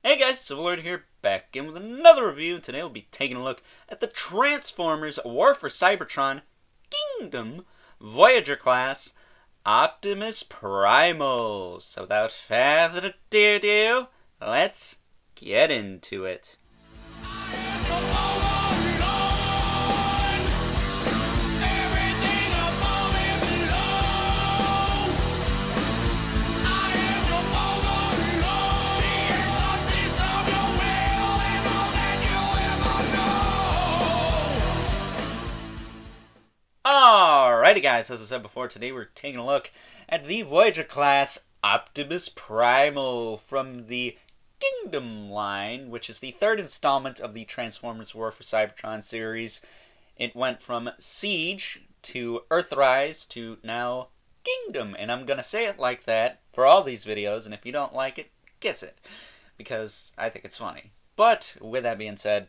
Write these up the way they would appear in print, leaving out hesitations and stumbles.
Hey guys, Civilord here, back in with another review, and today we'll be taking a look at the Transformers War for Cybertron Kingdom Voyager class Optimus Primal. So without further ado, let's get into it. Alrighty guys, as I said before, today we're taking a look at the Voyager class Optimus Primal from the Kingdom line, which is the third installment of the Transformers War for Cybertron series. It went from Siege to Earthrise to now Kingdom, and I'm gonna say it like that for all these videos, and if you don't like it, kiss it, because I think it's funny. But with that being said,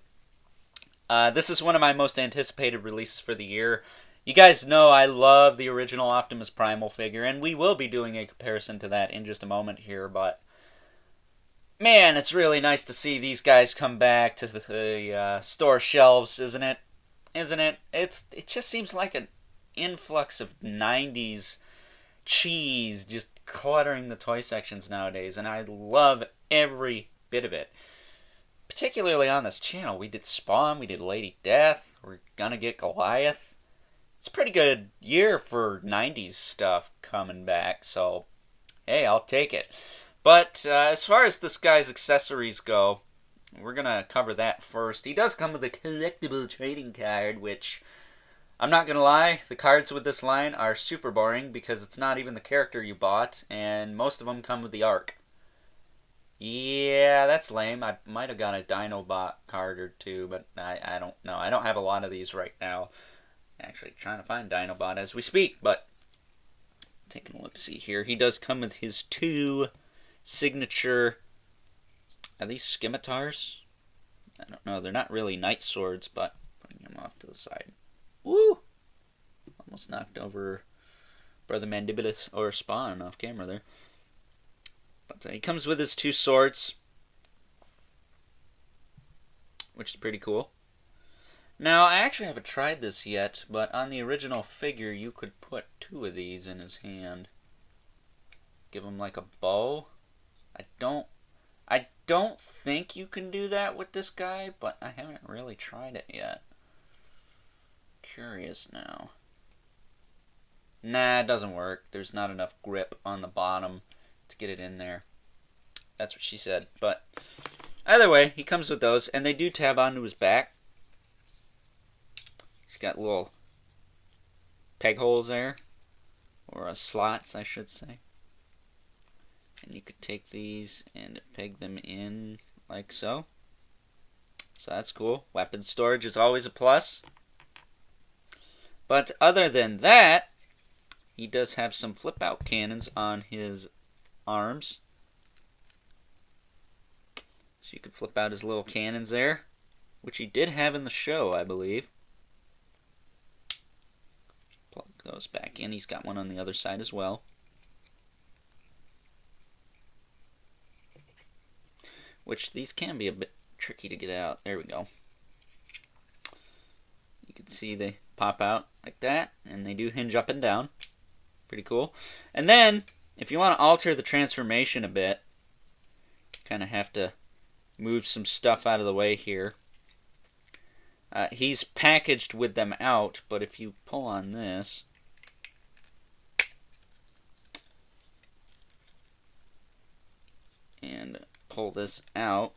this is one of my most anticipated releases for the year. You guys know I love the original Optimus Primal figure, and we will be doing a comparison to that in just a moment here, but man, it's really nice to see these guys come back to the store shelves, isn't it? Isn't it? It just seems like an influx of 90s cheese just cluttering the toy sections nowadays, and I love every bit of it. Particularly on this channel, we did Spawn, we did Lady Death, we're gonna get Goliath. It's a pretty good year for 90s stuff coming back, so hey, I'll take it. But as far as this guy's accessories go, we're going to cover that first. He does come with a collectible trading card, which, I'm not going to lie, the cards with this line are super boring because it's not even the character you bought, and most of them come with the arc. Yeah, that's lame. I might have got a Dinobot card or two, but I don't know. I don't have a lot of these right now. Actually trying to find Dinobot as we speak, but taking a look see here. He does come with his two signature, are these scimitars? I don't know, they're not really knight swords, but putting them off to the side. Woo! Almost knocked over Brother Mandibulus or Spawn off camera there. But he comes with his two swords, which is pretty cool. Now, I actually haven't tried this yet, but on the original figure, you could put two of these in his hand. Give him like a bow. I don't think you can do that with this guy, but I haven't really tried it yet. Curious now. Nah, it doesn't work. There's not enough grip on the bottom to get it in there. That's what she said. But either way, he comes with those, and they do tab onto his back. He's got little peg holes there, or slots, I should say. And you could take these and peg them in like so. So that's cool. Weapon storage is always a plus. But other than that, he does have some flip-out cannons on his arms. So you can flip out his little cannons there, which he did have in the show, I believe. Plug those back in. He's got one on the other side as well. Which these can be a bit tricky to get out. There we go. You can see they pop out like that, and they do hinge up and down. Pretty cool. And then, if you want to alter the transformation a bit, kind of have to move some stuff out of the way here. He's packaged with them out, but if you pull on this, and pull this out,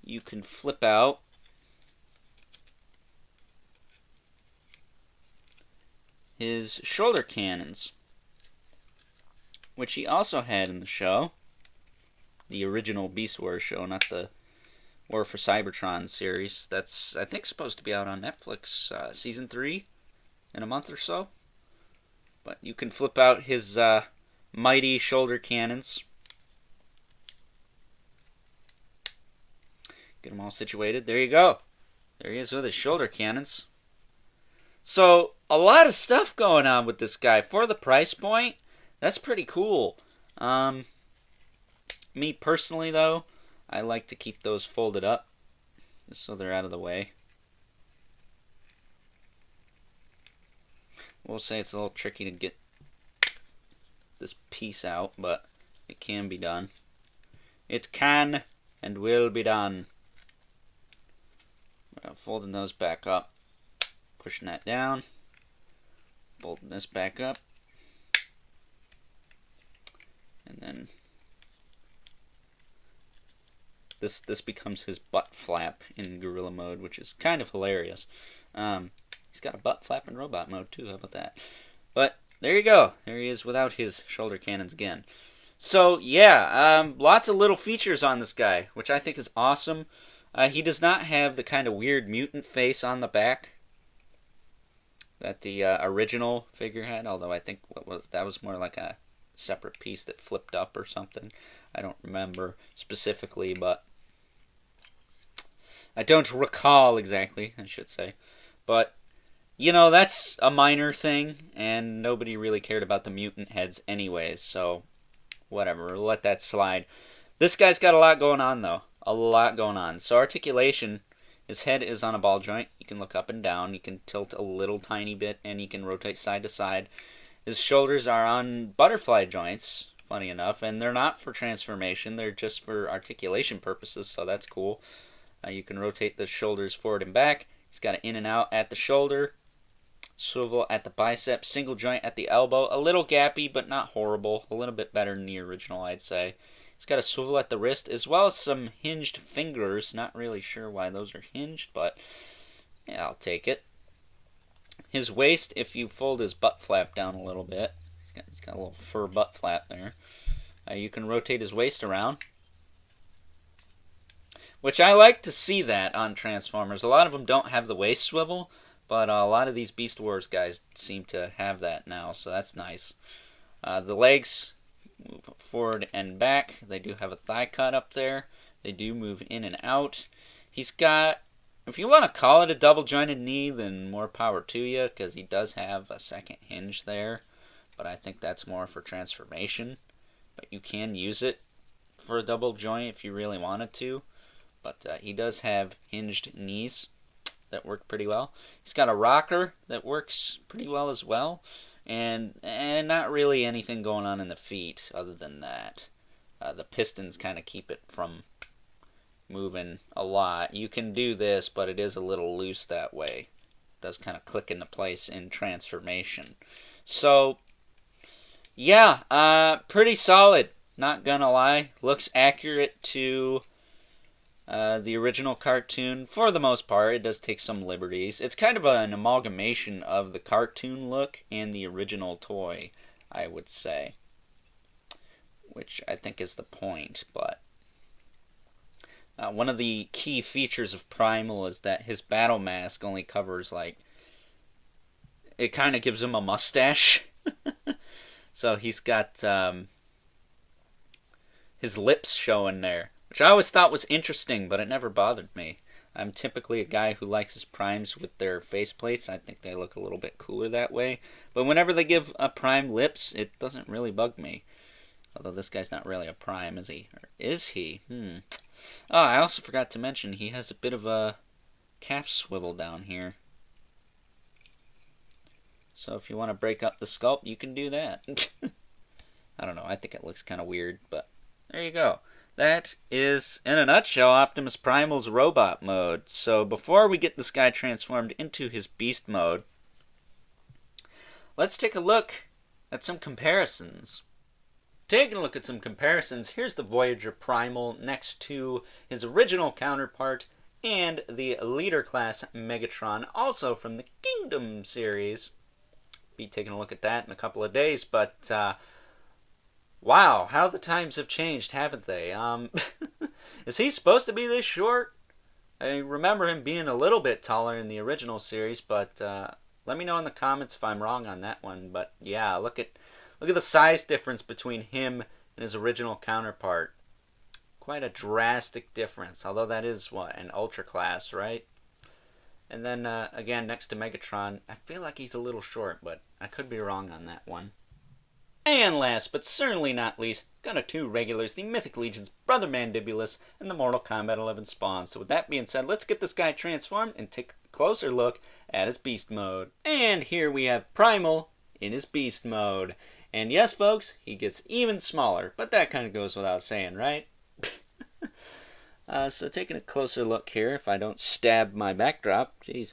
you can flip out his shoulder cannons, which he also had in the show, the original Beast Wars show, not the War for Cybertron series. That's, I think, supposed to be out on Netflix season 3 in a month or so. But you can flip out his mighty shoulder cannons. Get them all situated. There you go. There he is with his shoulder cannons. So, a lot of stuff going on with this guy. For the price point, that's pretty cool. Me personally, though, I like to keep those folded up, just so they're out of the way. We'll say it's a little tricky to get this piece out, but it can be done. It can and will be done. Folding those back up, pushing that down, folding this back up, and then this becomes his butt flap in gorilla mode, which is kind of hilarious. He's got a butt flap in robot mode too. How about that? But there you go. There he is without his shoulder cannons again. So yeah, lots of little features on this guy, which I think is awesome. He does not have the kind of weird mutant face on the back that the original figure had, although I think that was more like a separate piece that flipped up or something. I don't remember specifically, but I don't recall exactly, I should say. But, you know, that's a minor thing, and nobody really cared about the mutant heads anyways, so whatever, we'll let that slide. This guy's got a lot going on, though. A lot going on. So articulation, his head is on a ball joint. You can look up and down. You can tilt a little tiny bit, and you can rotate side to side. His shoulders are on butterfly joints, funny enough, and they're not for transformation. They're just for articulation purposes, so that's cool. You can rotate the shoulders forward and back. He's got an in and out at the shoulder, swivel at the bicep, single joint at the elbow. A little gappy, but not horrible. A little bit better than the original, I'd say. He's got a swivel at the wrist, as well as some hinged fingers. Not really sure why those are hinged, but yeah, I'll take it. His waist, if you fold his butt flap down a little bit, he's got a little fur butt flap there. You can rotate his waist around, which I like to see that on Transformers. A lot of them don't have the waist swivel, but a lot of these Beast Wars guys seem to have that now, so that's nice. The legs move forward and back. They do have a thigh cut up there. They do move in and out. He's got, if you want to call it a double jointed knee, then more power to you, because he does have a second hinge there. But I think that's more for transformation. But you can use it for a double joint if you really wanted to. But he does have hinged knees that work pretty well. He's got a rocker that works pretty well as well. And not really anything going on in the feet other than that. The pistons kind of keep it from moving a lot. You can do this, but it is a little loose that way. It does kind of click into place in transformation. So, yeah, pretty solid. Not gonna lie. Looks accurate to the original cartoon for the most part. It does take some liberties. It's kind of an amalgamation of the cartoon look and the original toy, I would say, which I think is the point. But one of the key features of Primal is that his battle mask only covers, like, it kind of gives him a mustache. So he's got his lips showing there, which I always thought was interesting, but it never bothered me. I'm typically a guy who likes his primes with their faceplates. I think they look a little bit cooler that way. But whenever they give a prime lips, it doesn't really bug me. Although this guy's not really a prime, is he? Or is he? Oh, I also forgot to mention he has a bit of a calf swivel down here. So if you want to break up the sculpt, you can do that. I don't know. I think it looks kind of weird, but there you go. That is, in a nutshell, Optimus Primal's robot mode. So before we get this guy transformed into his beast mode, let's take a look at some comparisons. Taking a look at some comparisons, here's the Voyager Primal next to his original counterpart and the Leader Class Megatron, also from the Kingdom series. Be taking a look at that in a couple of days, but wow, how the times have changed, haven't they? Is he supposed to be this short? I remember him being a little bit taller in the original series, but let me know in the comments if I'm wrong on that one. But yeah, look at the size difference between him and his original counterpart. Quite a drastic difference, although that is, what, an Ultra Class, right? And then, again, next to Megatron, I feel like he's a little short, but I could be wrong on that one. And last, but certainly not least, got our two regulars, the Mythic Legion's Brother Mandibulus and the Mortal Kombat 11 Spawn. So with that being said, let's get this guy transformed and take a closer look at his beast mode. And here we have Primal in his beast mode. And yes, folks, he gets even smaller, but that kind of goes without saying, right? So taking a closer look here, if I don't stab my backdrop, jeez.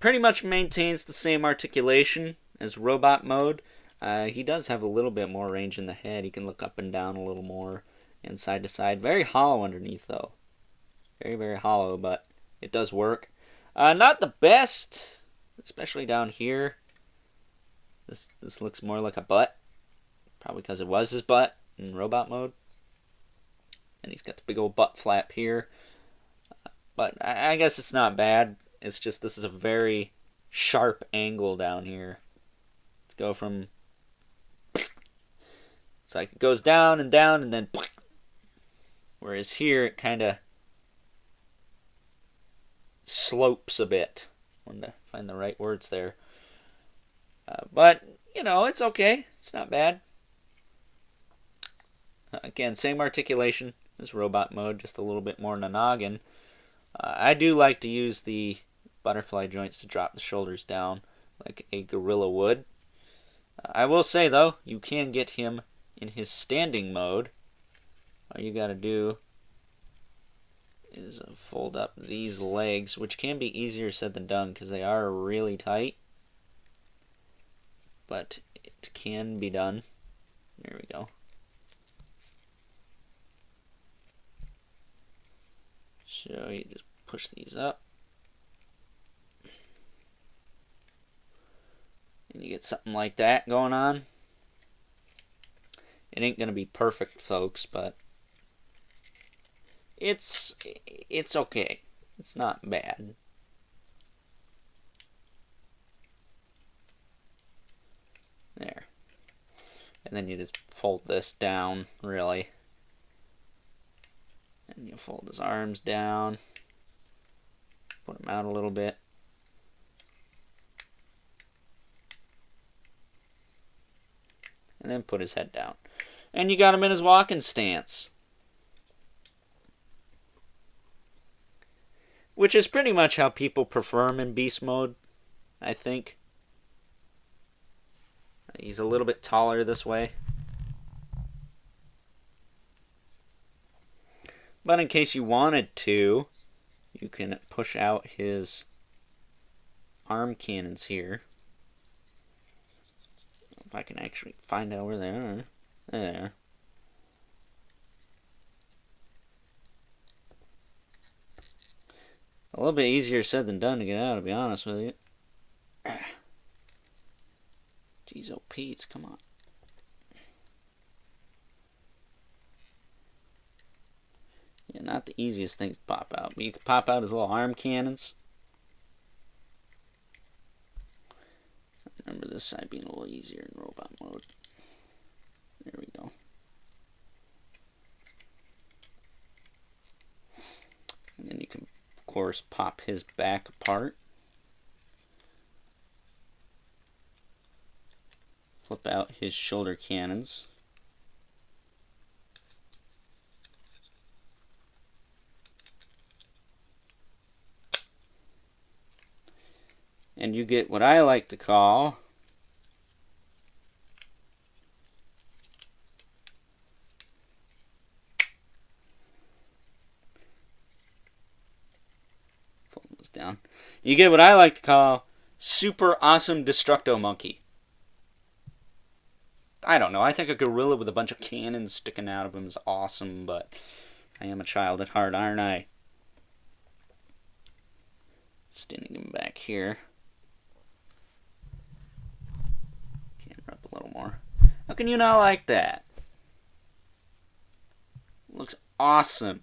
Pretty much maintains the same articulation as robot mode. He does have a little bit more range in the head. He can look up and down a little more and side to side. Very hollow underneath, though. Very, very hollow, but it does work. Not the best, especially down here. This looks more like a butt. Probably because it was his butt in robot mode. And he's got the big old butt flap here. But I guess it's not bad. It's just this is a very sharp angle down here. Let's go from... It's like it goes down and then... Whereas here it kind of slopes a bit. I wanted to find the right words there. But, you know, it's okay. It's not bad. Again, same articulation as robot mode, just a little bit more noggin. I do like to use the butterfly joints to drop the shoulders down like a gorilla would. I will say, though, you can get him in his standing mode. All you gotta do is fold up these legs, which can be easier said than done because they are really tight. But it can be done. There we go. So you just push these up. And you get something like that going on. It ain't going to be perfect, folks, but it's okay. It's not bad. There. And then you just fold this down, really. And you fold his arms down. Put him out a little bit. And then put his head down. And you got him in his walking stance. Which is pretty much how people prefer him in beast mode, I think. He's a little bit taller this way. But in case you wanted to, you can push out his arm cannons here. If I can actually find out where they are. There. A little bit easier said than done to get out, to be honest with you. Jeez, oh Pete's, come on. Yeah, not the easiest things to pop out, but you can pop out his little arm cannons. Remember this side being a little easier in robot mode. There we go. And then you can, of course, pop his back apart. Flip out his shoulder cannons. And you get what I like to call fold those down. You get what I like to call super awesome Destructo Monkey. I don't know. I think a gorilla with a bunch of cannons sticking out of him is awesome, but I am a child at heart, aren't I? Standing him back here. Up a little more. How can you not like that? Looks awesome.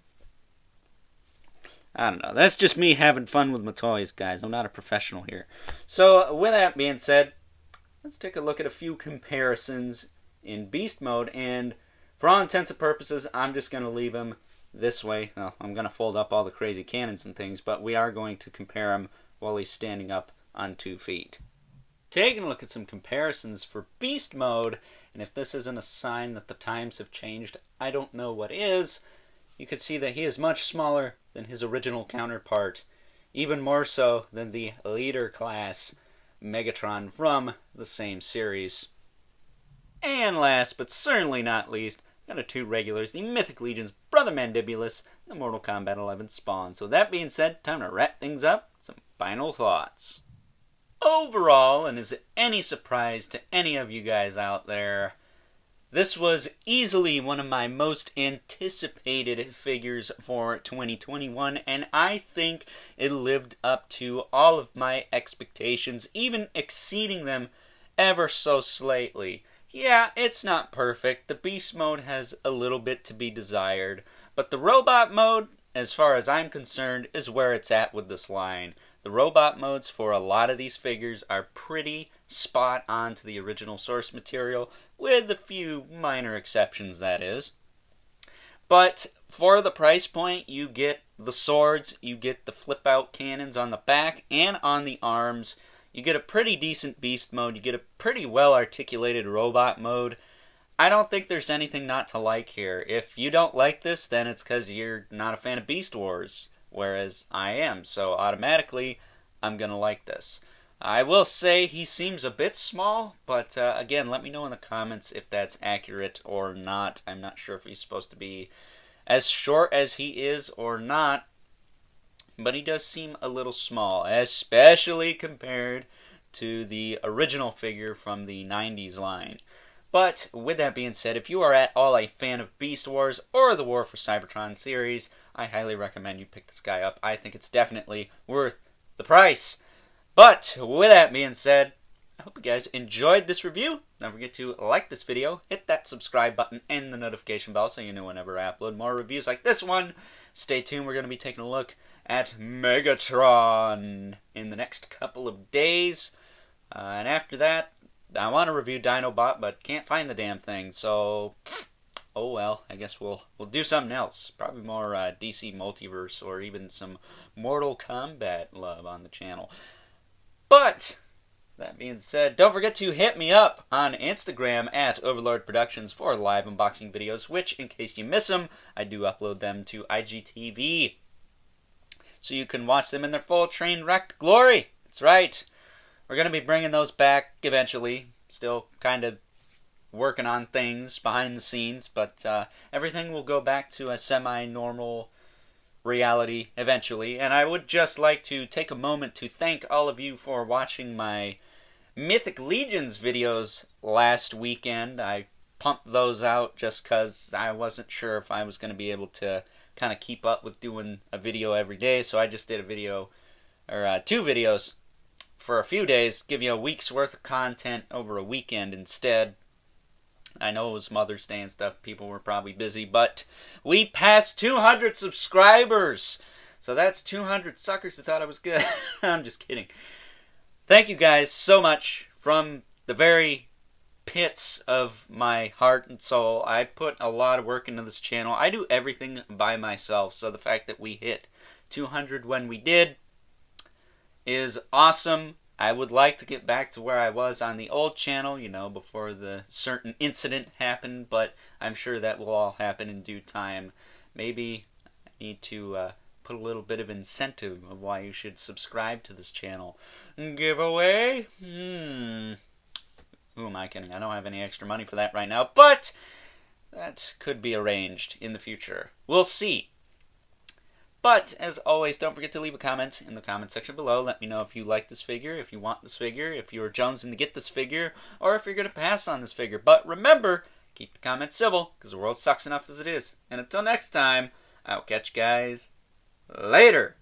I don't know. That's just me having fun with my toys, guys. I'm not a professional here. So, with that being said, let's take a look at a few comparisons in beast mode. And for all intents and purposes, I'm just going to leave him this way. Well, I'm going to fold up all the crazy cannons and things, but we are going to compare him while he's standing up on 2 feet. taking a look at some comparisons for Beast Mode, and if this isn't a sign that the times have changed, I don't know what is. You can see that he is much smaller than his original counterpart, even more so than the leader class Megatron from the same series. And last, but certainly not least, got our two regulars, the Mythic Legion's Brother Mandibulus, and the Mortal Kombat 11 Spawn. So that being said, time to wrap things up. Some final thoughts. Overall, and is it any surprise to any of you guys out there, this was easily one of my most anticipated figures for 2021, and I think it lived up to all of my expectations, even exceeding them ever so slightly. Yeah, it's not perfect. The Beast Mode has a little bit to be desired, but the Robot Mode, as far as I'm concerned, is where it's at with this line. The Robot Modes for a lot of these figures are pretty spot on to the original source material, with a few minor exceptions, that is. But for the price point, you get the swords, you get the flip-out cannons on the back and on the arms. You get a pretty decent Beast Mode. You get a pretty well-articulated Robot Mode. I don't think there's anything not to like here. If you don't like this, then it's because you're not a fan of Beast Wars, whereas I am. So automatically, I'm going to like this. I will say he seems a bit small, but again, let me know in the comments if that's accurate or not. I'm not sure if he's supposed to be as short as he is or not. But he does seem a little small, especially compared to the original figure from the 90s line. But with that being said, if you are at all a fan of Beast Wars or the War for Cybertron series, I highly recommend you pick this guy up. I think it's definitely worth the price. But with that being said, I hope you guys enjoyed this review. Don't forget to like this video, hit that subscribe button and the notification bell so you know whenever I upload more reviews like this one. Stay tuned, we're going to be taking a look at Megatron in the next couple of days. And after that, I want to review Dinobot, but can't find the damn thing. So, oh well, I guess we'll do something else. Probably more DC Multiverse or even some Mortal Kombat love on the channel. But that being said, don't forget to hit me up on Instagram at Overlord Productions for live unboxing videos, which, in case you miss them, I do upload them to IGTV. So you can watch them in their full train wreck glory. That's right. We're going to be bringing those back eventually. Still kind of working on things behind the scenes, but everything will go back to a semi-normal reality eventually. And I would just like to take a moment to thank all of you for watching my Mythic Legions videos last weekend. I pumped those out just because I wasn't sure if I was going to be able to kind of keep up with doing a video every day, so I just did a video, or two videos for a few days, give you a week's worth of content over a weekend instead. I know it was Mother's Day and stuff, people were probably busy, but we passed 200 subscribers! So that's 200 suckers who thought I was good. I'm just kidding. Thank you guys so much from the very pits of my heart and soul. I put a lot of work into this channel. I do everything by myself, so the fact that we hit 200 when we did is awesome. I would like to get back to where I was on the old channel, you know, before the certain incident happened, but I'm sure that will all happen in due time. Maybe I need to put a little bit of incentive of why you should subscribe to this channel. Giveaway? Who am I kidding? I don't have any extra money for that right now, but that could be arranged in the future. We'll see. But, as always, don't forget to leave a comment in the comment section below. Let me know if you like this figure, if you want this figure, if you're jonesing to get this figure, or if you're going to pass on this figure. But remember, keep the comments civil, because the world sucks enough as it is. And until next time, I'll catch you guys later.